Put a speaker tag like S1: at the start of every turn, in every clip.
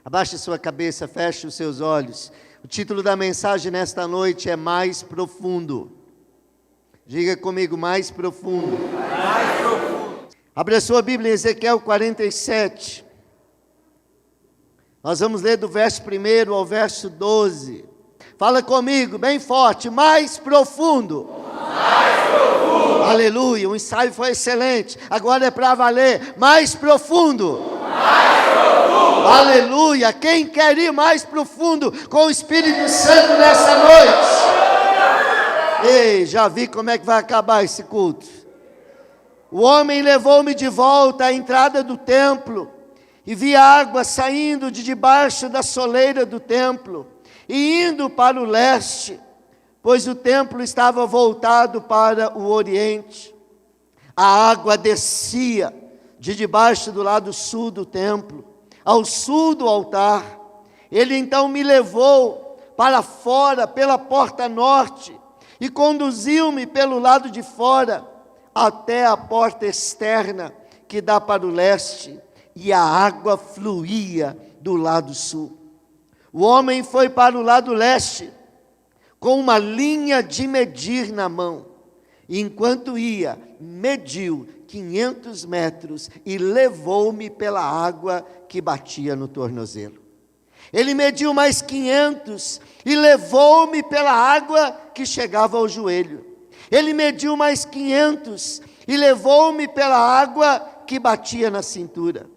S1: Abaixe sua cabeça, feche os seus olhos. O título da mensagem nesta noite é Mais Profundo. Diga comigo, mais profundo.
S2: Mais profundo.
S1: Abra sua Bíblia em Ezequiel 47. Nós vamos ler do verso 1 ao verso 12. Fala comigo, bem forte, mais profundo.
S2: Mais profundo.
S1: Aleluia, o ensaio foi excelente. Agora é para valer, mais profundo.
S2: Mais profundo.
S1: Aleluia, quem quer ir mais profundo com o Espírito Santo nessa noite? Ei, já vi como é que vai acabar esse culto. O homem levou-me de volta à entrada do templo e vi água saindo de debaixo da soleira do templo e indo para o leste, pois o templo estava voltado para o oriente. A água descia de debaixo do lado sul do templo, ao sul do altar. Ele então me levou para fora pela porta norte e conduziu-me pelo lado de fora até a porta externa que dá para o leste, e a água fluía do lado sul. O homem foi para o lado leste com uma linha de medir na mão, e enquanto ia, mediu 500 metros e levou-me pela água que batia no tornozelo. Ele mediu mais 500 e levou-me pela água que chegava ao joelho. Ele mediu mais 500 e levou-me pela água que batia na cintura.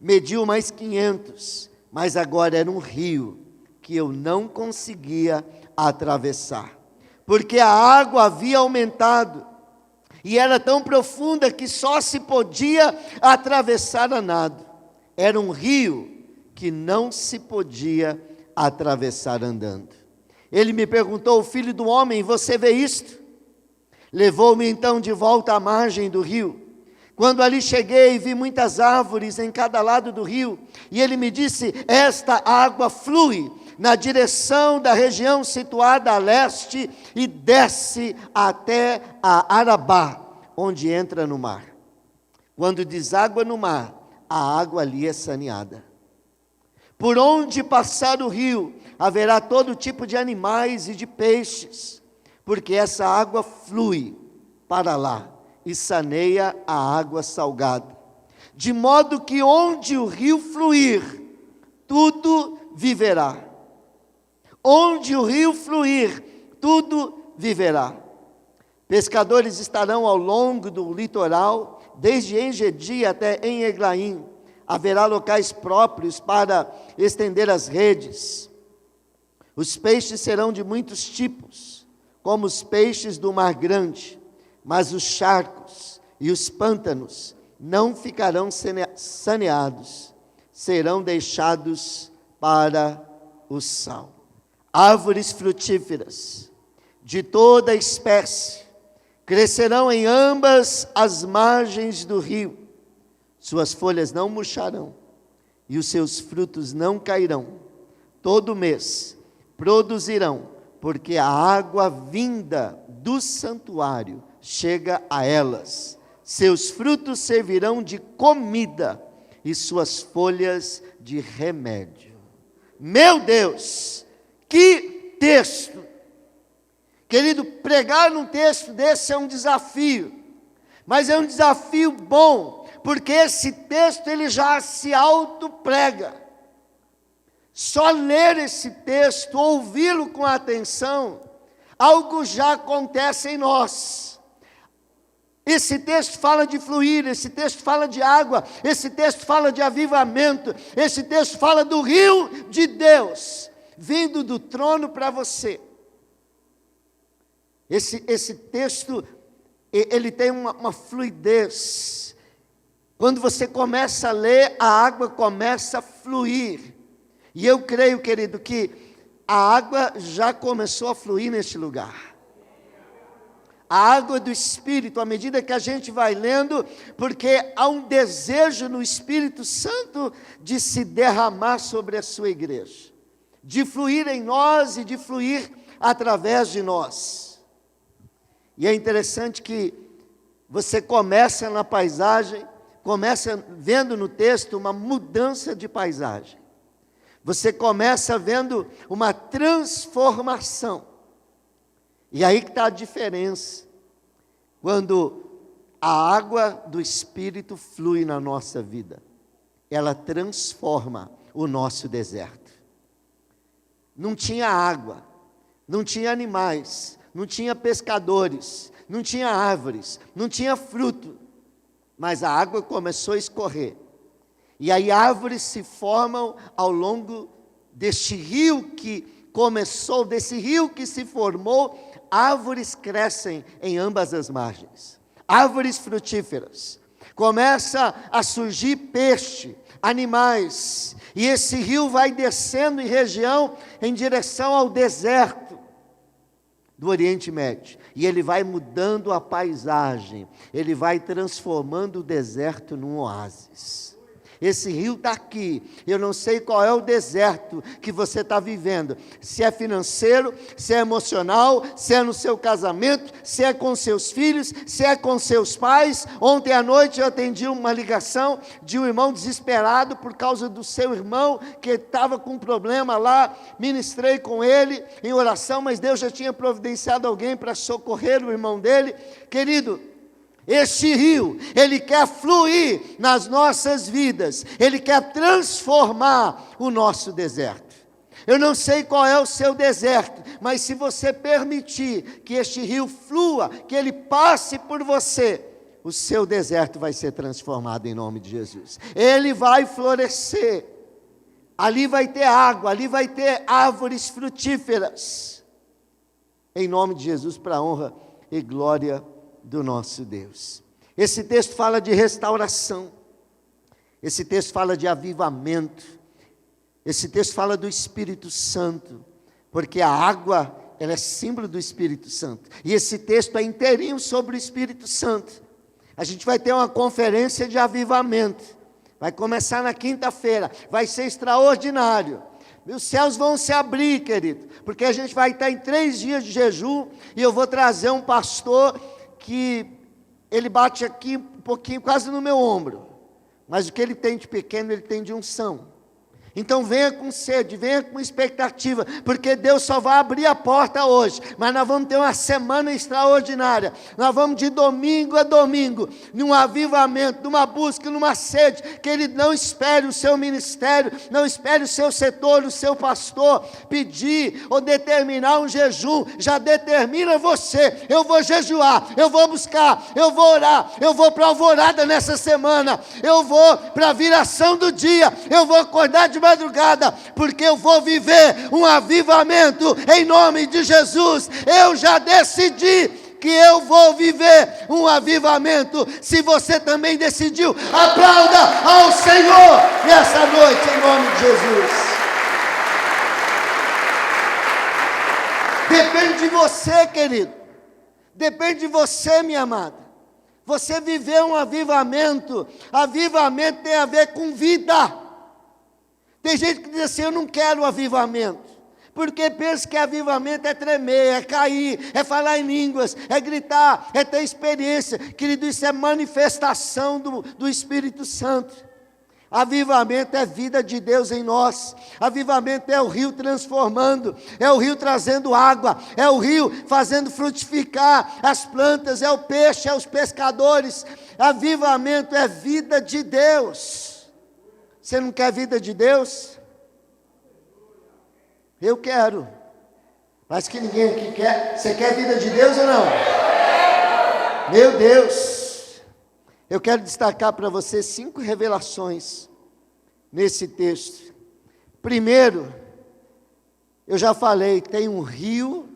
S1: Mediu mais 500, mas agora era um rio que eu não conseguia atravessar, porque a água havia aumentado e era tão profunda que só se podia atravessar a nado. Era um rio que não se podia atravessar andando. Ele me perguntou: filho do homem, você vê isto? Levou-me então de volta à margem do rio. Quando ali cheguei, vi muitas árvores em cada lado do rio, e ele me disse: esta água flui na direção da região situada a leste e desce até a Arabá, onde entra no mar. Quando deságua no mar, a água ali é saneada. Por onde passar o rio, haverá todo tipo de animais e de peixes, porque essa água flui para lá e saneia a água salgada. De modo que onde o rio fluir, tudo viverá. Onde o rio fluir, tudo viverá. Pescadores estarão ao longo do litoral, desde Engedi até Eglaim. Haverá locais próprios para estender as redes. Os peixes serão de muitos tipos, como os peixes do mar grande, mas os charcos e os pântanos não ficarão saneados, serão deixados para o sal. Árvores frutíferas de toda espécie crescerão em ambas as margens do rio. Suas folhas não murcharão e os seus frutos não cairão. Todo mês produzirão, porque a água vinda do santuário chega a elas. Seus frutos servirão de comida e suas folhas de remédio. Meu Deus, que texto! Querido, pregar num texto desse é um desafio, mas é um desafio bom, porque esse texto ele já se autoprega. Só ler esse texto, ouvi-lo com atenção, algo já acontece em nós. Esse texto fala de fluir, esse texto fala de água, esse texto fala de avivamento, esse texto fala do rio de Deus, vindo do trono para você. Esse texto, ele tem uma fluidez. Quando você começa a ler, a água começa a fluir. E eu creio, querido, que a água já começou a fluir neste lugar. A água do Espírito, à medida que a gente vai lendo, porque há um desejo no Espírito Santo de se derramar sobre a sua igreja, de fluir em nós e de fluir através de nós. E é interessante que você começa na paisagem, começa vendo no texto uma mudança de paisagem. Você começa vendo uma transformação. E aí que está a diferença. Quando a água do Espírito flui na nossa vida, ela transforma o nosso deserto. Não tinha água, não tinha animais, não tinha pescadores, não tinha árvores, não tinha fruto, mas a água começou a escorrer. E aí árvores se formam ao longo deste rio que começou, desse rio que se formou, árvores crescem em ambas as margens, árvores frutíferas. Começa a surgir peixe, animais, e esse rio vai descendo em região, em direção ao deserto do Oriente Médio, e ele vai mudando a paisagem, ele vai transformando o deserto num oásis. Esse rio está aqui, eu não sei qual é o deserto que você está vivendo, se é financeiro, se é emocional, se é no seu casamento, se é com seus filhos, se é com seus pais. Ontem à noite eu atendi uma ligação de um irmão desesperado por causa do seu irmão, que estava com um problema lá, ministrei com ele em oração, mas Deus já tinha providenciado alguém para socorrer o irmão dele. Querido, este rio, ele quer fluir nas nossas vidas, ele quer transformar o nosso deserto. Eu não sei qual é o seu deserto, mas se você permitir que este rio flua, que ele passe por você, o seu deserto vai ser transformado em nome de Jesus. Ele vai florescer, ali vai ter água, ali vai ter árvores frutíferas, em nome de Jesus, para a honra e glória do nosso Deus. Esse texto fala de restauração, esse texto fala de avivamento, esse texto fala do Espírito Santo, porque a água, ela é símbolo do Espírito Santo, e esse texto é inteirinho sobre o Espírito Santo. A gente vai ter uma conferência de avivamento, vai começar na quinta-feira, vai ser extraordinário. Os céus vão se abrir, querido, porque a gente vai estar em 3 dias de jejum, e eu vou trazer um pastor que ele bate aqui um pouquinho, quase no meu ombro, mas o que ele tem de pequeno, ele tem de unção. Então venha com sede, venha com expectativa, porque Deus só vai abrir a porta hoje, mas nós vamos ter uma semana extraordinária. Nós vamos de domingo a domingo, num avivamento, numa busca, numa sede. Que Ele não espere o seu ministério, não espere o seu setor, o seu pastor pedir ou determinar um jejum. Já determina você: eu vou jejuar, eu vou buscar, eu vou orar, eu vou para a alvorada nessa semana, eu vou para a viração do dia, eu vou acordar de madrugada, porque eu vou viver um avivamento em nome de Jesus. Eu já decidi que eu vou viver um avivamento. Se você também decidiu, aplauda ao Senhor nessa noite em nome de Jesus. Depende de você, querido, depende de você, minha amada, você viver um avivamento. Avivamento tem a ver com vida. Tem gente que diz assim: eu não quero avivamento, porque pensa que avivamento é tremer, é cair, é falar em línguas, é gritar, é ter experiência. Querido, isso é manifestação do Espírito Santo. Avivamento é vida de Deus em nós. Avivamento é o rio transformando, é o rio trazendo água, é o rio fazendo frutificar as plantas, é o peixe, é os pescadores. Avivamento é vida de Deus. Você não quer vida de Deus? Eu quero. Mas que ninguém aqui quer. Você quer vida de Deus ou não? Meu Deus. Eu quero destacar para você 5 revelações nesse texto. Primeiro, eu já falei, tem um rio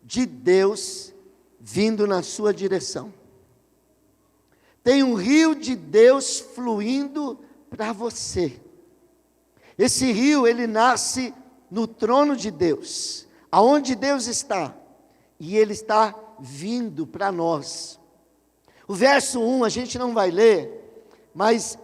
S1: de Deus vindo na sua direção. Tem um rio de Deus fluindo para você. Esse rio, ele nasce no trono de Deus, aonde Deus está, e ele está vindo para nós. O verso 1 a gente não vai ler, mas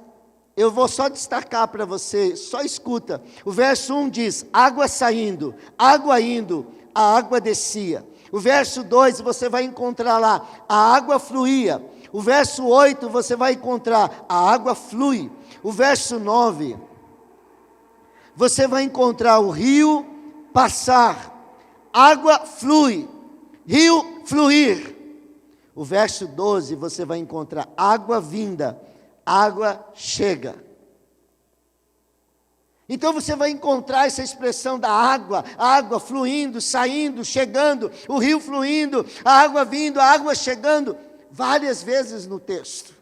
S1: eu vou só destacar para você, só escuta. O verso 1 diz: água saindo, água indo, a água descia. O verso 2 você vai encontrar lá, a água fluía. O verso 8 você vai encontrar, a água flui. O verso 9 você vai encontrar o rio passar, água flui, rio fluir. O verso 12, você vai encontrar água vinda, água chega. Então você vai encontrar essa expressão da água, a água fluindo, saindo, chegando, o rio fluindo, a água vindo, a água chegando, várias vezes no texto.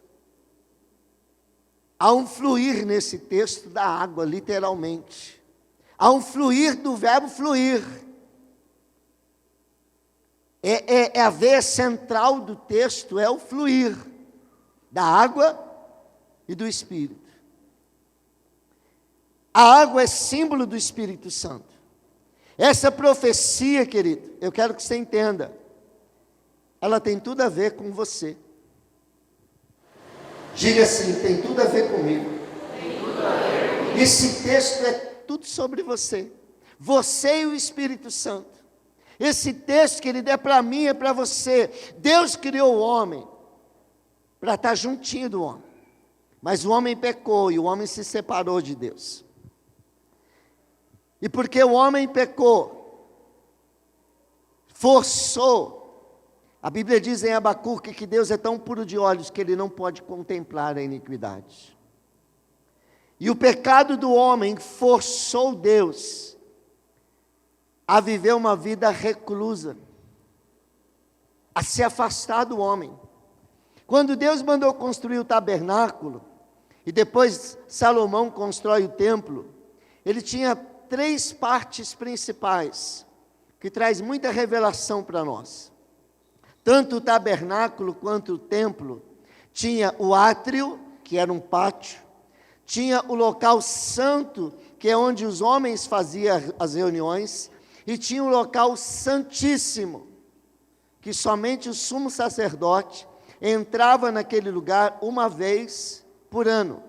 S1: Há um fluir nesse texto da água, literalmente. Há um fluir do verbo fluir. É a veia central do texto, é o fluir da água e do Espírito. A água é símbolo do Espírito Santo. Essa profecia, querido, eu quero que você entenda, ela tem tudo a ver com você. Diga assim, tem tudo a ver comigo. Esse texto é tudo sobre você. Você e o Espírito Santo. Esse texto, querido, é para mim, é para você. Deus criou o homem para estar juntinho do homem. Mas o homem pecou e o homem se separou de Deus. E porque o homem pecou, forçou, a Bíblia diz em Abacuque que Deus é tão puro de olhos que ele não pode contemplar a iniquidade. E o pecado do homem forçou Deus a viver uma vida reclusa, a se afastar do homem. Quando Deus mandou construir o tabernáculo, e depois Salomão constrói o templo, ele tinha 3 partes principais, que traz muita revelação para nós. Tanto o tabernáculo quanto o templo, tinha o átrio, que era um pátio, tinha o local santo, que é onde os homens faziam as reuniões, e tinha o local santíssimo, que somente o sumo sacerdote entrava naquele lugar uma vez por ano.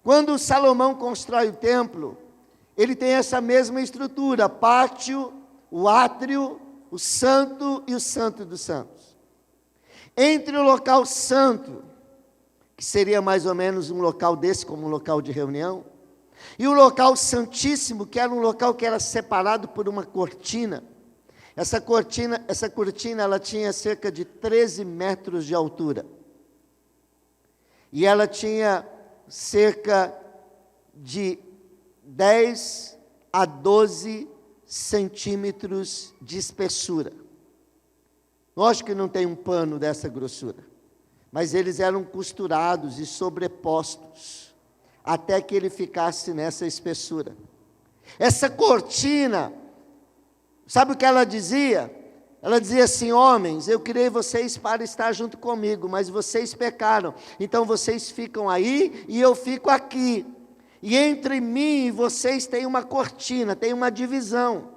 S1: Quando Salomão constrói o templo, ele tem essa mesma estrutura, pátio, o átrio, o santo e o santo dos santos. Entre o local santo, que seria mais ou menos um local desse, como um local de reunião, e o local santíssimo, que era um local que era separado por uma cortina. Essa cortina, ela tinha cerca de 13 metros de altura. E ela tinha cerca de 10 a 12 centímetros de espessura. Lógico que não tem um pano dessa grossura, mas eles eram costurados e sobrepostos, até que ele ficasse nessa espessura. Essa cortina, sabe o que ela dizia? Ela dizia assim: homens, eu criei vocês para estar junto comigo, mas vocês pecaram, então vocês ficam aí e eu fico aqui. E entre mim e vocês tem uma cortina, tem uma divisão,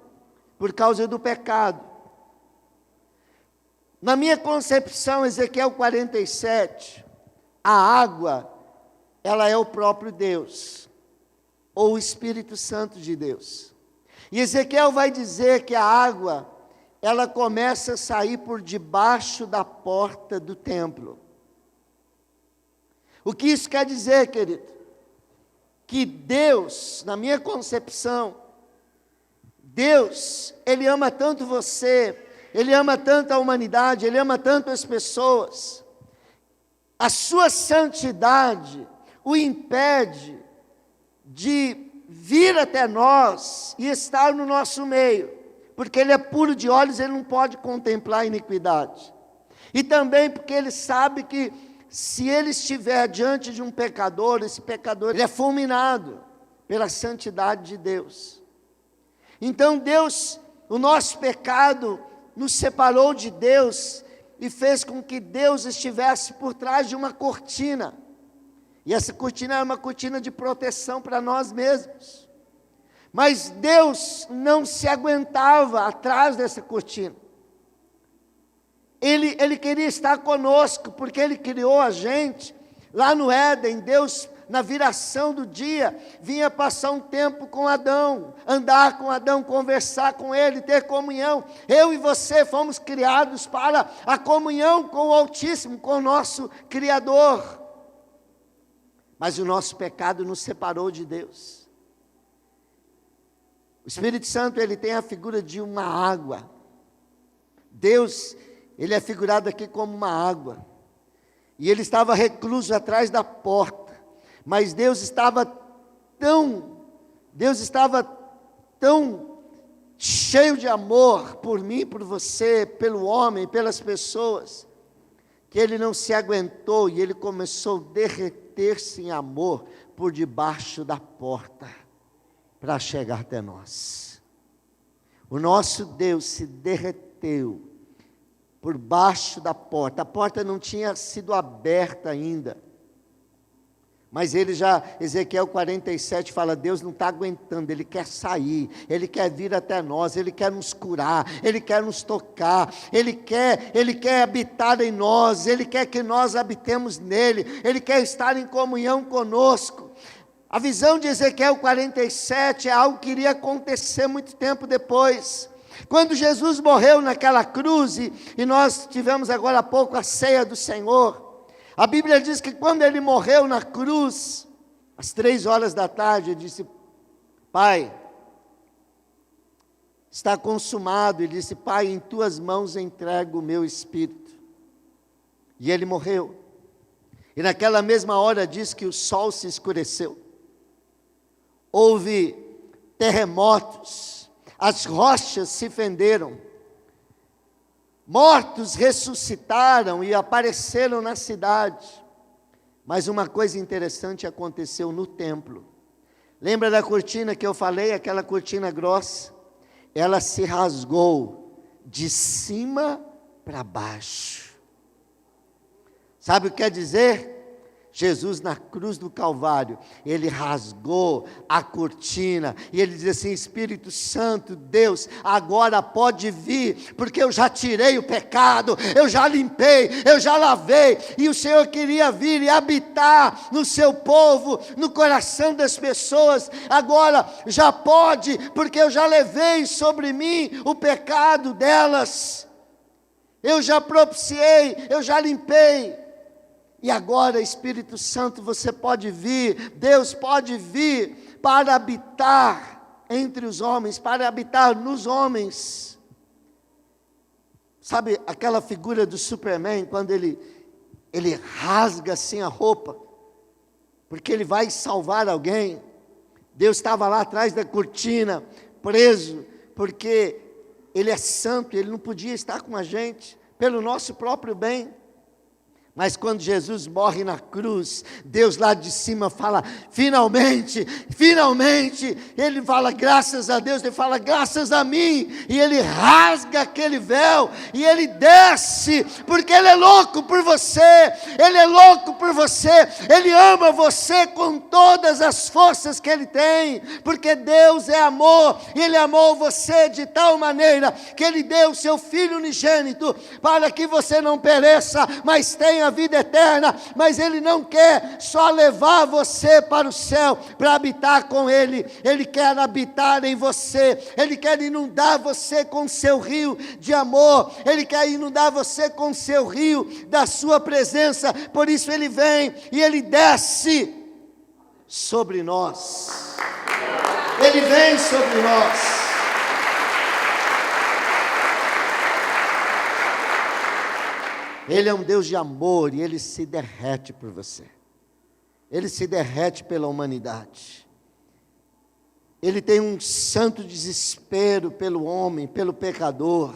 S1: por causa do pecado. Na minha concepção, Ezequiel 47, a água, ela é o próprio Deus, ou o Espírito Santo de Deus. E Ezequiel vai dizer que a água, ela começa a sair por debaixo da porta do templo. O que isso quer dizer, querido? Que Deus, na minha concepção, Deus, Ele ama tanto você, Ele ama tanto a humanidade, Ele ama tanto as pessoas. A sua santidade o impede de vir até nós e estar no nosso meio, porque Ele é puro de olhos, Ele não pode contemplar a iniquidade. E também porque Ele sabe que se Ele estiver diante de um pecador, esse pecador ele é fulminado pela santidade de Deus. Então Deus, o nosso pecado nos separou de Deus e fez com que Deus estivesse por trás de uma cortina. E essa cortina era uma cortina de proteção para nós mesmos. Mas Deus não se aguentava atrás dessa cortina. Ele queria estar conosco, porque Ele criou a gente. Lá no Éden, Deus, na viração do dia, vinha passar um tempo com Adão, andar com Adão, conversar com ele, ter comunhão. Eu e você fomos criados para a comunhão com o Altíssimo, com o nosso Criador. Mas o nosso pecado nos separou de Deus. Espírito Santo, ele tem a figura de uma água. Deus, ele é figurado aqui como uma água. E ele estava recluso atrás da porta. Mas Deus estava tão cheio de amor por mim, por você, pelo homem, pelas pessoas, que ele não se aguentou e ele começou a derreter-se em amor por debaixo da porta, para chegar até nós. O nosso Deus se derreteu por baixo da porta. A porta não tinha sido aberta ainda. Mas Ezequiel 47 fala, Deus não está aguentando, Ele quer sair, Ele quer vir até nós, Ele quer nos curar, Ele quer nos tocar, Ele quer habitar em nós, Ele quer que nós habitemos nele, Ele quer estar em comunhão conosco. A visão de Ezequiel 47 é algo que iria acontecer muito tempo depois. Quando Jesus morreu naquela cruz, e nós tivemos agora há pouco a ceia do Senhor, a Bíblia diz que quando ele morreu na cruz, às 3 da tarde, ele disse, Pai, está consumado. Ele disse, Pai, em tuas mãos entrego o meu espírito. E ele morreu. E naquela mesma hora diz que o sol se escureceu. Houve terremotos, as rochas se fenderam. Mortos ressuscitaram e apareceram na cidade. Mas uma coisa interessante aconteceu no templo. Lembra da cortina que eu falei, aquela cortina grossa? Ela se rasgou de cima para baixo. Sabe o que quer dizer? Jesus na cruz do Calvário, ele rasgou a cortina, e ele diz assim, Espírito Santo, Deus, agora pode vir, porque eu já tirei o pecado, eu já limpei, eu já lavei, e o Senhor queria vir e habitar no seu povo, no coração das pessoas, agora já pode, porque eu já levei sobre mim o pecado delas, eu já propiciei, eu já limpei. E agora, Espírito Santo, você pode vir, Deus pode vir para habitar entre os homens, para habitar nos homens. Sabe aquela figura do Superman, quando ele rasga assim a roupa, porque ele vai salvar alguém. Deus estava lá atrás da cortina, preso, porque ele é santo, ele não podia estar com a gente, pelo nosso próprio bem. Mas quando Jesus morre na cruz, Deus lá de cima fala, finalmente, ele fala graças a Deus, ele fala graças a mim, e ele rasga aquele véu, e ele desce, porque ele é louco por você, ele ama você com todas as forças que ele tem, porque Deus é amor, e ele amou você de tal maneira, que ele deu o seu Filho unigênito, para que você não pereça, mas tenha a vida eterna, mas ele não quer só levar você para o céu, para habitar com ele, ele quer habitar em você, ele quer inundar você com seu rio de amor, ele quer inundar você com seu rio da sua presença, por isso ele vem e ele desce sobre nós, ele vem sobre nós. Ele é um Deus de amor e Ele se derrete por você. Ele se derrete pela humanidade. Ele tem um santo desespero pelo homem, pelo pecador.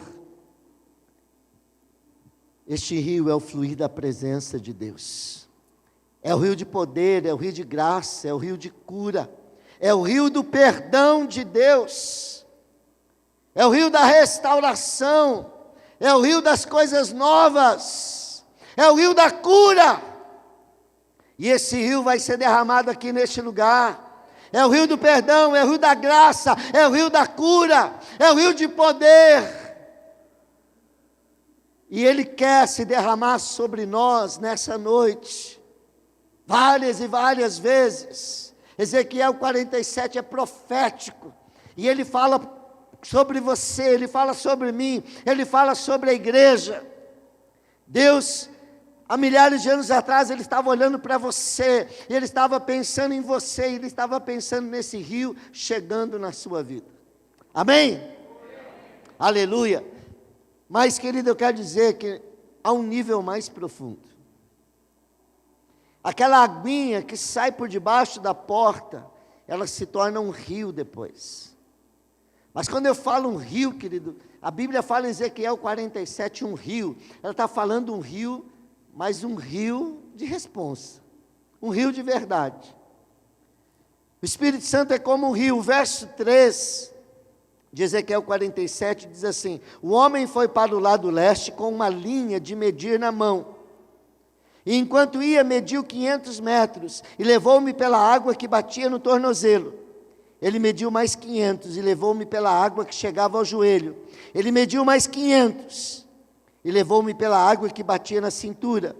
S1: Este rio é o fluir da presença de Deus. É o rio de poder, é o rio de graça, é o rio de cura. É o rio do perdão de Deus. É o rio da restauração. É o rio das coisas novas, é o rio da cura, e esse rio vai ser derramado aqui neste lugar, é o rio do perdão, é o rio da graça, é o rio da cura, é o rio de poder, e ele quer se derramar sobre nós nessa noite, várias e várias vezes. Ezequiel 47 é profético, e ele fala sobre você, ele fala sobre mim, ele fala sobre a igreja. Deus, há milhares de anos atrás, ele estava olhando para você, ele estava pensando em você, ele estava pensando nesse rio chegando na sua vida. Amém? Aleluia. Mas, querido, eu quero dizer que há um nível mais profundo. Aquela aguinha que sai por debaixo da porta, ela se torna um rio depois. Mas quando eu falo um rio, querido, a Bíblia fala em Ezequiel 47, um rio. Ela está falando um rio, mas um rio de responsa. Um rio de verdade. O Espírito Santo é como um rio. O verso 3 de Ezequiel 47 diz assim: o homem foi para o lado leste com uma linha de medir na mão. E enquanto ia, mediu 500 metros e levou-me pela água que batia no tornozelo. Ele mediu mais 500 e levou-me pela água que chegava ao joelho. Ele mediu mais 500 e levou-me pela água que batia na cintura.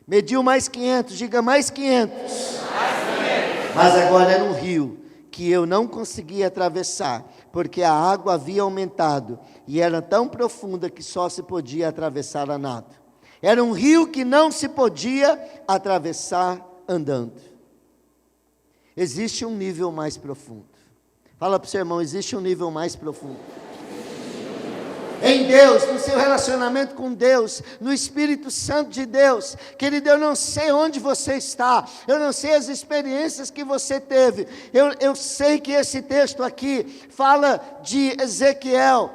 S1: Mediu mais 500, diga mais 500. Mas agora era um rio que eu não conseguia atravessar, porque a água havia aumentado e era tão profunda que só se podia atravessar a nado. Era um rio que não se podia atravessar andando. Existe um nível mais profundo. Fala para o seu irmão, existe um nível mais profundo. Em Deus, no seu relacionamento com Deus, no Espírito Santo de Deus. Querido, eu não sei onde você está, eu não sei as experiências que você teve, eu sei que esse texto aqui fala de Ezequiel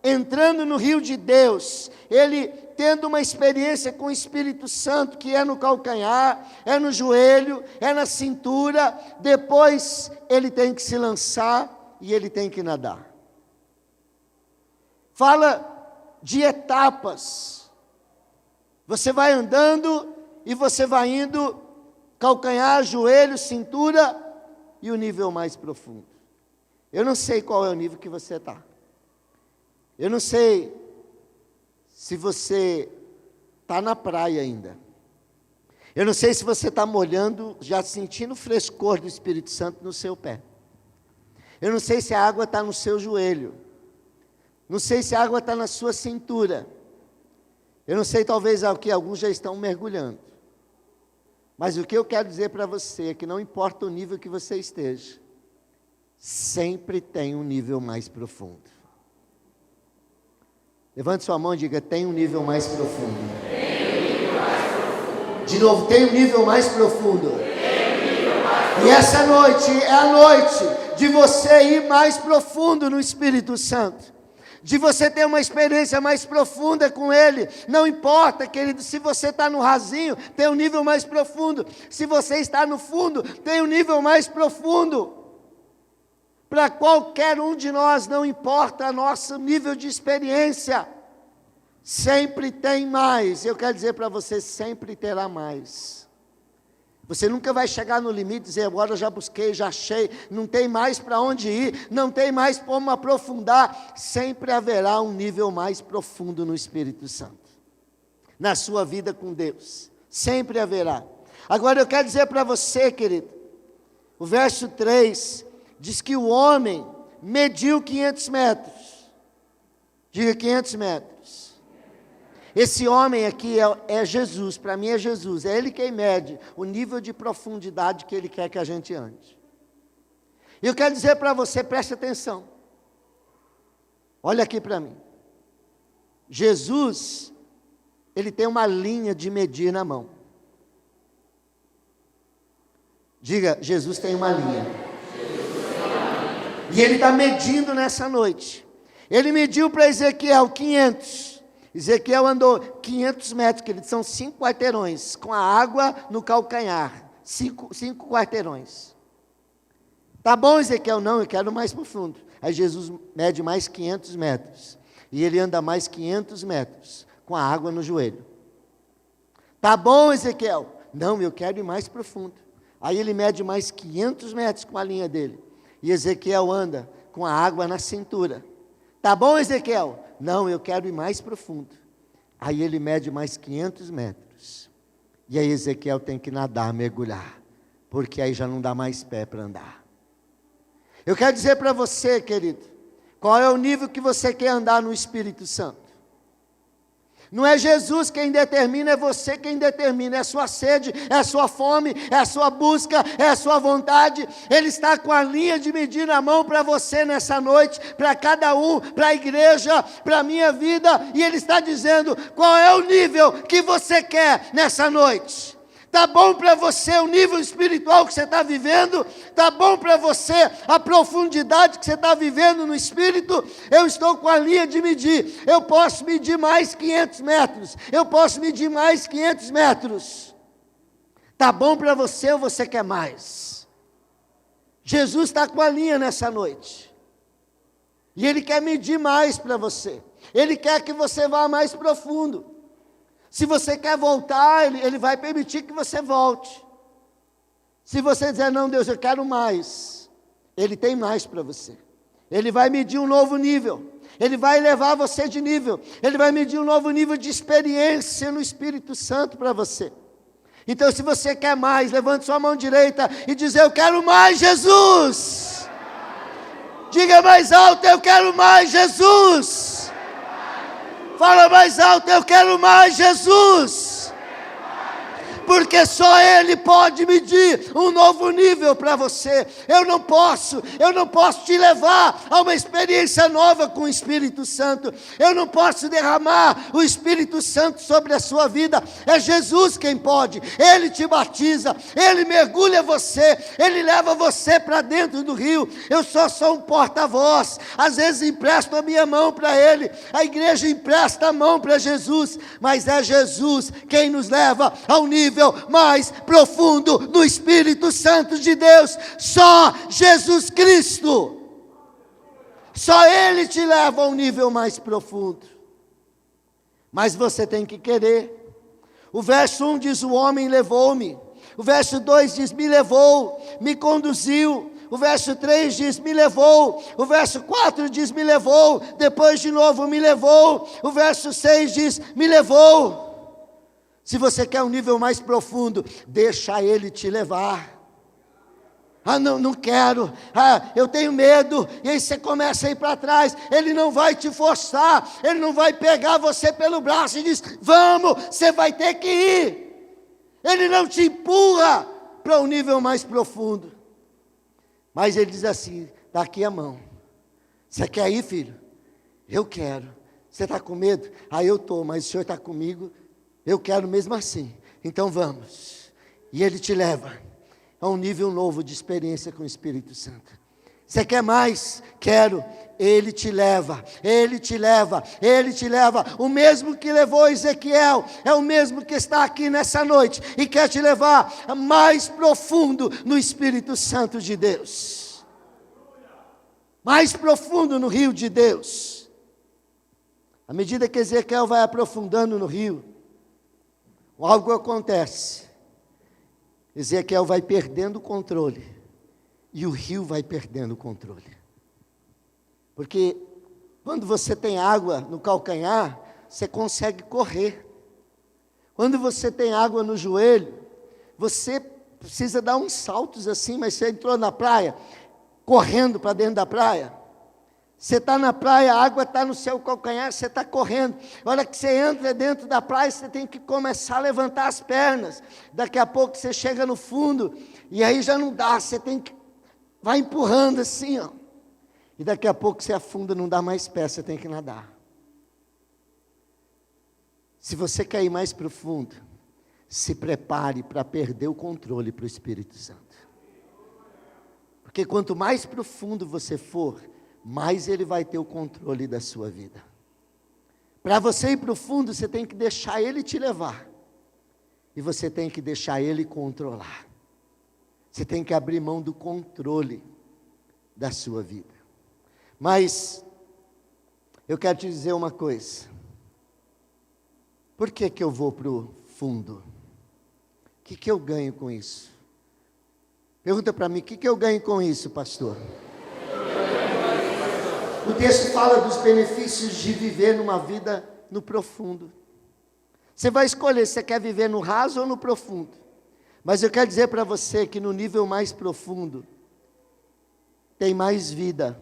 S1: entrando no rio de Deus, ele tendo uma experiência com o Espírito Santo, que é no calcanhar, é no joelho, é na cintura, depois ele tem que se lançar e ele tem que nadar. Fala de etapas. Você vai andando e você vai indo calcanhar, joelho, cintura e o nível mais profundo. Eu não sei qual é o nível que você está. Eu não sei se você está na praia ainda. Eu não sei se você está molhando, já sentindo o frescor do Espírito Santo no seu pé. Eu não sei se a água está no seu joelho. Não sei se a água está na sua cintura. Eu não sei, talvez, que alguns já estão mergulhando. Mas o que eu quero dizer para você é que não importa o nível que você esteja, sempre tem um nível mais profundo. Levante sua mão e diga, tem um nível mais profundo. De novo, tem um nível mais profundo. E essa noite é a noite de você ir mais profundo no Espírito Santo. De você ter uma experiência mais profunda com Ele. Não importa, querido, se você está no rasinho, tem um nível mais profundo. Se você está no fundo, tem um nível mais profundo. Para qualquer um de nós, não importa o nosso nível de experiência, sempre tem mais. Eu quero dizer para você, sempre terá mais. Você nunca vai chegar no limite e dizer, agora eu já busquei, já achei, não tem mais para onde ir, não tem mais como aprofundar. Sempre haverá um nível mais profundo no Espírito Santo, na sua vida com Deus, sempre haverá. Agora eu quero dizer para você, querido, o verso 3, diz que o homem mediu 500 metros, diga 500 metros. Esse homem aqui é Jesus, para mim é Jesus, é Ele quem mede o nível de profundidade que Ele quer que a gente ande. E eu quero dizer para você, preste atenção, olha aqui para mim, Jesus, Ele tem uma linha de medir na mão. Diga, Jesus tem uma linha. E Ele está medindo nessa noite. Ele mediu para Ezequiel 500. Ezequiel andou 500 metros, que são 5 quarteirões, com a água no calcanhar, 5 quarteirões. Tá bom, Ezequiel? Não, eu quero mais profundo. Aí Jesus mede mais 500 metros, e ele anda mais 500 metros, com a água no joelho. Tá bom, Ezequiel? Não, eu quero ir mais profundo. Aí ele mede mais 500 metros com a linha dele, e Ezequiel anda com a água na cintura. Tá bom, Ezequiel? Não, eu quero ir mais profundo. Aí ele mede mais 500 metros. E aí Ezequiel tem que nadar, mergulhar. Porque aí já não dá mais pé para andar. Eu quero dizer para você, querido, qual é o nível que você quer andar no Espírito Santo. Não é Jesus quem determina, é você quem determina. É a sua sede, é a sua fome, é a sua busca, é a sua vontade. Ele está com a linha de medir na mão para você nessa noite, para cada um, para a igreja, para a minha vida. E Ele está dizendo qual é o nível que você quer nessa noite. Está bom para você o nível espiritual que você está vivendo? Está bom para você a profundidade que você está vivendo no Espírito? Eu estou com a linha de medir. Eu posso medir mais 500 metros. Eu posso medir mais 500 metros. Está bom para você ou você quer mais? Jesus está com a linha nessa noite. E Ele quer medir mais para você. Ele quer que você vá mais profundo. Se você quer voltar, Ele vai permitir que você volte. Se você dizer, não, Deus, eu quero mais, Ele tem mais para você. Ele vai medir um novo nível. Ele vai levar você de nível. Ele vai medir um novo nível de experiência no Espírito Santo para você. Então, se você quer mais, levante sua mão direita e diz, eu quero mais, Jesus. Diga mais alto, eu quero mais, Jesus. Fala mais alto, eu quero mais, Jesus. Porque só Ele pode medir um novo nível para você. Eu não posso te levar a uma experiência nova com o Espírito Santo. Eu não posso derramar o Espírito Santo sobre a sua vida. É Jesus quem pode. Ele te batiza, Ele mergulha você, Ele leva você para dentro do rio. Eu só sou um porta-voz. Às vezes empresto a minha mão para Ele. A igreja empresta a mão para Jesus. Mas é Jesus quem nos leva ao nível mais profundo do Espírito Santo de Deus. Só Jesus Cristo. Só Ele te leva a um nível mais profundo. Mas você tem que querer. O verso 1 diz, o homem levou-me. O verso 2 diz, me levou, me conduziu. O verso 3 diz, me levou. O verso 4 diz, me levou. Depois de novo, me levou. O verso 6 diz, me levou. Se você quer um nível mais profundo, deixa Ele te levar. Ah, não quero. Ah, eu tenho medo. E aí você começa a ir para trás. Ele não vai te forçar. Ele não vai pegar você pelo braço e diz, vamos, você vai ter que ir. Ele não te empurra para um nível mais profundo. Mas Ele diz assim, dá aqui a mão. Você quer ir, filho? Eu quero. Você está com medo? Ah, eu estou, mas o Senhor está comigo. Eu quero mesmo assim, então vamos. E Ele te leva a um nível novo de experiência com o Espírito Santo. Você quer mais? Quero. Ele te leva, Ele te leva, Ele te leva. O mesmo que levou Ezequiel, é o mesmo que está aqui nessa noite e quer te levar mais profundo no Espírito Santo de Deus. Mais profundo no rio de Deus. À medida que Ezequiel vai aprofundando no rio, algo acontece. Ezequiel vai perdendo o controle. E o rio vai perdendo o controle. Porque quando você tem água no calcanhar, você consegue correr. Quando você tem água no joelho, você precisa dar uns saltos assim, mas você entrou na praia, correndo para dentro da praia. Você está na praia, a água está no seu calcanhar, você está correndo. A hora que você entra dentro da praia, você tem que começar a levantar as pernas. Daqui a pouco você chega no fundo, e aí já não dá, você tem que, vai empurrando assim, ó. E daqui a pouco você afunda, não dá mais pé, você tem que nadar. Se você quer ir mais profundo, se prepare para perder o controle para o Espírito Santo. Porque quanto mais profundo você for, mais Ele vai ter o controle da sua vida. Para você ir profundo, você tem que deixar Ele te levar. E você tem que deixar Ele controlar. Você tem que abrir mão do controle da sua vida. Mas, eu quero te dizer uma coisa. Por que eu vou para o fundo? O que eu ganho com isso? Pergunta para mim, o que eu ganho com isso, pastor? O texto fala dos benefícios de viver numa vida no profundo. Você vai escolher se você quer viver no raso ou no profundo. Mas eu quero dizer para você que no nível mais profundo, tem mais vida.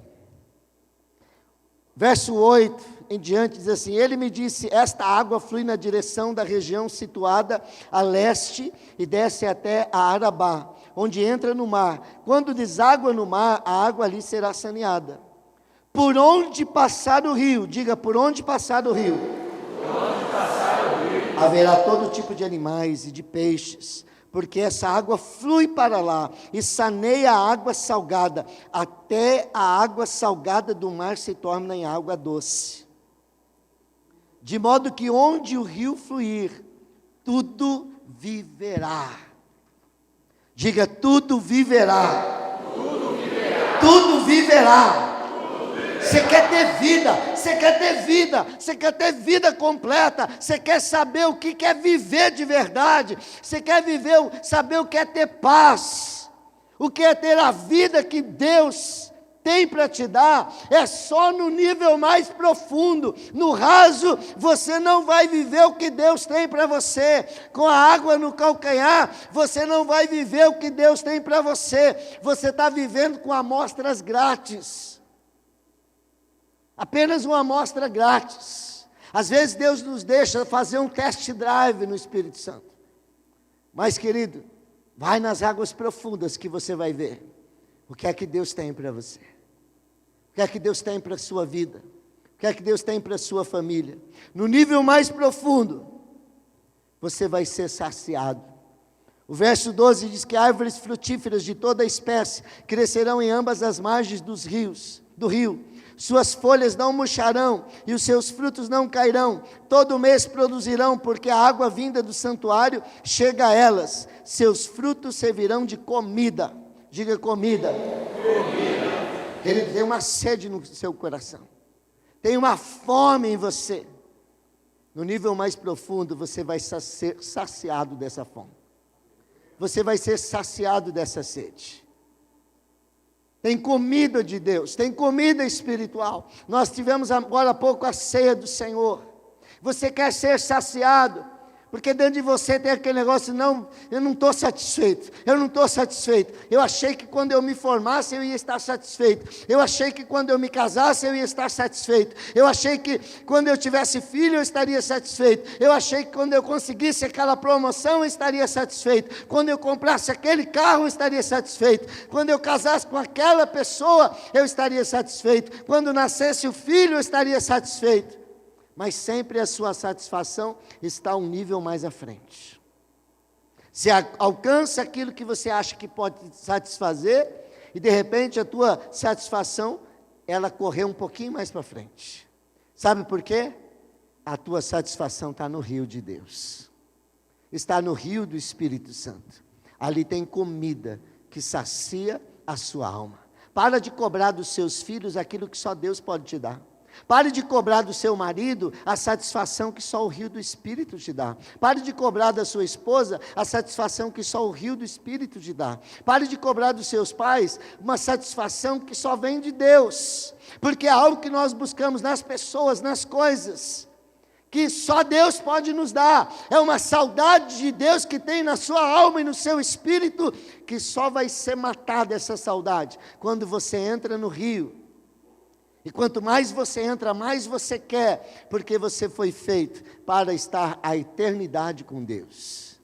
S1: Verso 8 em diante, diz assim: ele me disse, esta água flui na direção da região situada a leste e desce até a Arabá, onde entra no mar. Quando deságua no mar, a água ali será saneada. Por onde passar o rio, diga, por onde passar o rio, haverá todo tipo de animais e de peixes, porque essa água flui para lá e saneia a água salgada, até a água salgada do mar se torna em água doce. De modo que onde o rio fluir, tudo viverá. Diga, tudo viverá.
S2: Tudo viverá.
S1: Tudo viverá. Você quer ter vida, você quer ter vida, você quer ter vida completa, você quer saber o que é viver de verdade, você quer saber o que é ter paz, o que é ter a vida que Deus tem para te dar, é só no nível mais profundo. No raso, você não vai viver o que Deus tem para você, com a água no calcanhar, você não vai viver o que Deus tem para você está vivendo com amostras grátis. Apenas uma amostra grátis. Às vezes Deus nos deixa fazer um test drive no Espírito Santo. Mas, querido, vai nas águas profundas que você vai ver o que é que Deus tem para você. O que é que Deus tem para a sua vida. O que é que Deus tem para a sua família. No nível mais profundo, você vai ser saciado. O verso 12 diz que árvores frutíferas de toda espécie crescerão em ambas as margens do rio. Suas folhas não murcharão e os seus frutos não cairão. Todo mês produzirão, porque a água vinda do santuário chega a elas. Seus frutos servirão de comida. Diga comida. Comida. Ele tem uma sede no seu coração. Tem uma fome em você. No nível mais profundo, você vai ser saciado dessa fome. Você vai ser saciado dessa sede. Tem comida de Deus, tem comida espiritual. Nós tivemos agora há pouco a ceia do Senhor. Você quer ser saciado, porque dentro de você tem aquele negócio, não, eu não estou satisfeito, eu achei que quando eu me formasse eu ia estar satisfeito, eu achei que quando eu me casasse eu ia estar satisfeito, eu achei que quando eu tivesse filho eu estaria satisfeito, eu achei que quando eu conseguisse aquela promoção eu estaria satisfeito, quando eu comprasse aquele carro eu estaria satisfeito, quando eu casasse com aquela pessoa eu estaria satisfeito, quando nascesse o filho eu estaria satisfeito. Mas sempre a sua satisfação está um nível mais à frente. Você alcança aquilo que você acha que pode satisfazer, e de repente a tua satisfação, ela correu um pouquinho mais para frente. Sabe por quê? A tua satisfação está no rio de Deus. Está no rio do Espírito Santo. Ali tem comida que sacia a sua alma. Para de cobrar dos seus filhos aquilo que só Deus pode te dar. Pare de cobrar do seu marido a satisfação que só o rio do Espírito te dá. Pare de cobrar da sua esposa a satisfação que só o rio do Espírito te dá. Pare de cobrar dos seus pais uma satisfação que só vem de Deus. Porque é algo que nós buscamos nas pessoas, nas coisas, que só Deus pode nos dar. É uma saudade de Deus que tem na sua alma e no seu espírito, que só vai ser matada essa saudade quando você entra no rio. E quanto mais você entra, mais você quer, porque você foi feito para estar a eternidade com Deus.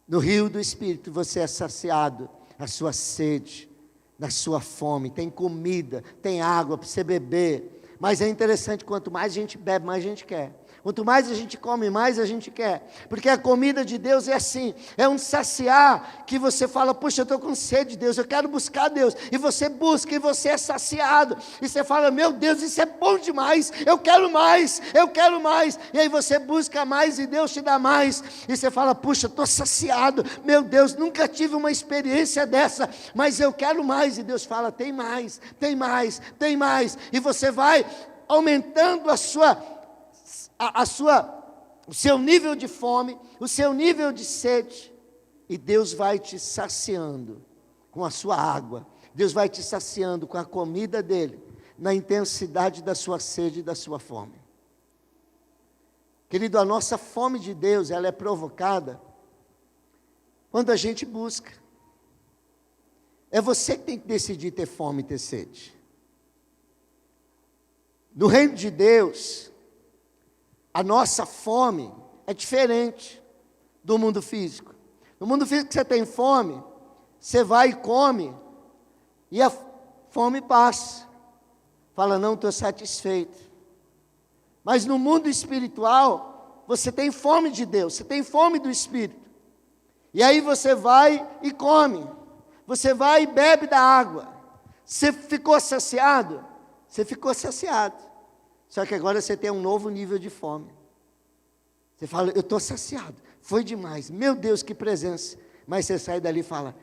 S1: No rio do Espírito você é saciado, a sua sede, na sua fome, tem comida, tem água para você beber. Mas é interessante, quanto mais a gente bebe, mais a gente quer. Quanto mais a gente come, mais a gente quer. Porque a comida de Deus é assim, é um saciar, que você fala, puxa, eu estou com sede de Deus, eu quero buscar Deus. E você busca, e você é saciado. E você fala, meu Deus, isso é bom demais, eu quero mais, eu quero mais. E aí você busca mais, e Deus te dá mais. E você fala, puxa, estou saciado, meu Deus, nunca tive uma experiência dessa, mas eu quero mais. E Deus fala, tem mais, tem mais, tem mais. E você vai aumentando o seu nível de fome, o seu nível de sede, e Deus vai te saciando com a sua água, Deus vai te saciando com a comida dEle, na intensidade da sua sede e da sua fome. Querido, a nossa fome de Deus, ela é provocada quando a gente busca. É você que tem que decidir ter fome e ter sede. No reino de Deus, a nossa fome é diferente do mundo físico. No mundo físico você tem fome, você vai e come, e a fome passa. Fala, não, estou satisfeito. Mas no mundo espiritual, você tem fome de Deus, você tem fome do Espírito. E aí você vai e come, você vai e bebe da água. Você ficou saciado? Você ficou saciado. Só que agora você tem um novo nível de fome. Você fala, eu estou saciado, foi demais, meu Deus, que presença. Mas você sai dali e fala,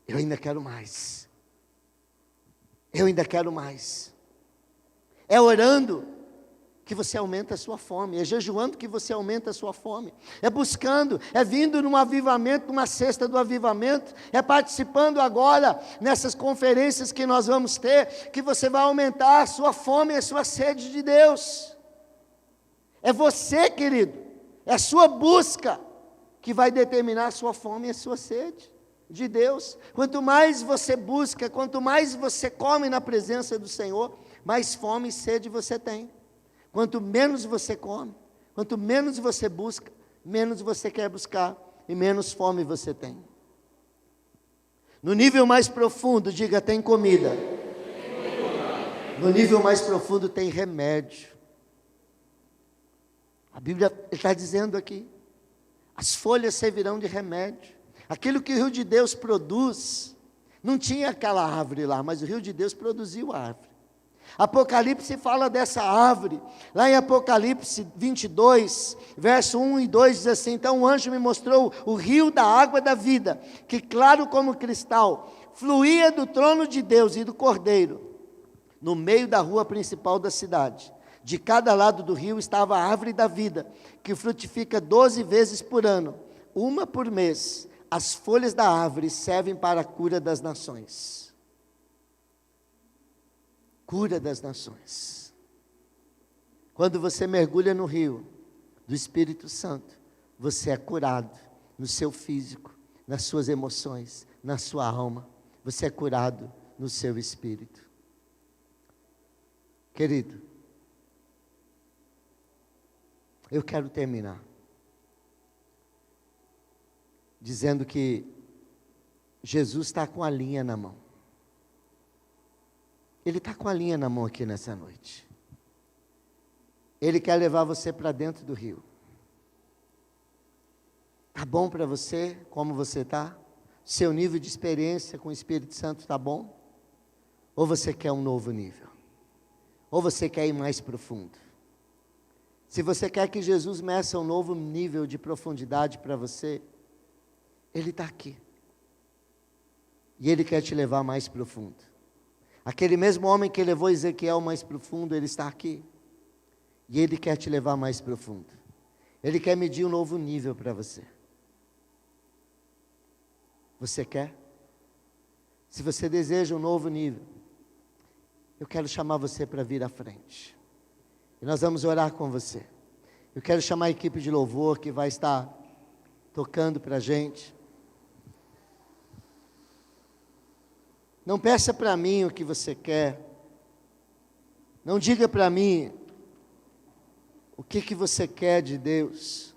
S1: eu ainda quero mais. Eu ainda quero mais. É orando que você aumenta a sua fome, é jejuando que você aumenta a sua fome, é buscando, é vindo num avivamento, numa cesta do avivamento, é participando agora nessas conferências que nós vamos ter, que você vai aumentar a sua fome e a sua sede de Deus. É você, querido, é a sua busca que vai determinar a sua fome e a sua sede de Deus. Quanto mais você busca, quanto mais você come na presença do Senhor, mais fome e sede você tem. Quanto menos você come, quanto menos você busca, menos você quer buscar e menos fome você tem. No nível mais profundo, diga, tem comida. No nível mais profundo tem remédio. A Bíblia está dizendo aqui, as folhas servirão de remédio. Aquilo que o rio de Deus produz, não tinha aquela árvore lá, mas o rio de Deus produziu a árvore. Apocalipse fala dessa árvore, lá em Apocalipse 22, verso 1 e 2 diz assim, então o anjo me mostrou o rio da água da vida, que claro como cristal, fluía do trono de Deus e do Cordeiro, no meio da rua principal da cidade. De cada lado do rio estava a árvore da vida, que frutifica 12 vezes por ano, uma por mês. As folhas da árvore servem para a cura das nações. Cura das nações. Quando você mergulha no rio do Espírito Santo, você é curado no seu físico, nas suas emoções, na sua alma. Você é curado no seu espírito. Querido, eu quero terminar dizendo que Jesus está com a linha na mão. Ele está com a linha na mão aqui nessa noite. Ele quer levar você para dentro do rio. Está bom para você, como você está? Seu nível de experiência com o Espírito Santo está bom? Ou você quer um novo nível? Ou você quer ir mais profundo? Se você quer que Jesus meça um novo nível de profundidade para você, Ele está aqui. E Ele quer te levar mais profundo. Aquele mesmo homem que levou Ezequiel mais profundo, ele está aqui. E ele quer te levar mais profundo. Ele quer medir um novo nível para você. Você quer? Se você deseja um novo nível, eu quero chamar você para vir à frente. E nós vamos orar com você. Eu quero chamar a equipe de louvor que vai estar tocando para a gente. Não peça para mim o que você quer. Não diga para mim o que você quer de Deus.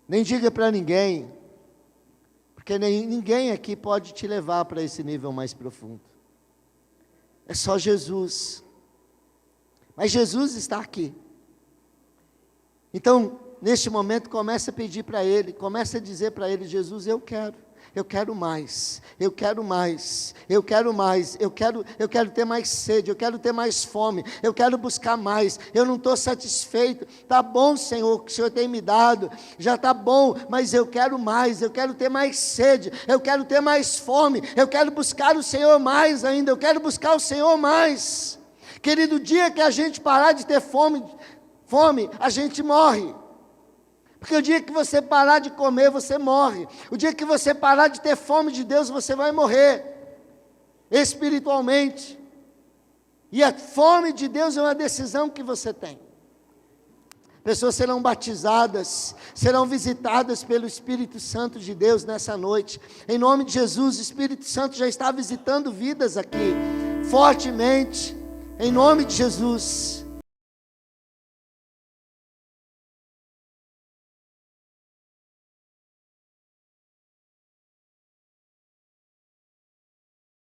S1: Nem diga para ninguém, porque ninguém aqui pode te levar para esse nível mais profundo. É só Jesus. Mas Jesus está aqui. Então, neste momento, comece a pedir para Ele, comece a dizer para Ele, Jesus, eu quero mais, eu quero mais, eu quero mais, eu quero ter mais sede, eu quero ter mais fome, eu quero buscar mais, eu não estou satisfeito, está bom Senhor, o que o Senhor tem me dado, já está bom, mas eu quero mais, eu quero ter mais sede, eu quero ter mais fome, eu quero buscar o Senhor mais ainda, eu quero buscar o Senhor mais. Querido, o dia que a gente parar de ter fome, a gente morre. Porque o dia que você parar de comer, você morre. O dia que você parar de ter fome de Deus, você vai morrer. Espiritualmente. E a fome de Deus é uma decisão que você tem. Pessoas serão batizadas, serão visitadas pelo Espírito Santo de Deus nessa noite. Em nome de Jesus, o Espírito Santo já está visitando vidas aqui, fortemente. Em nome de Jesus.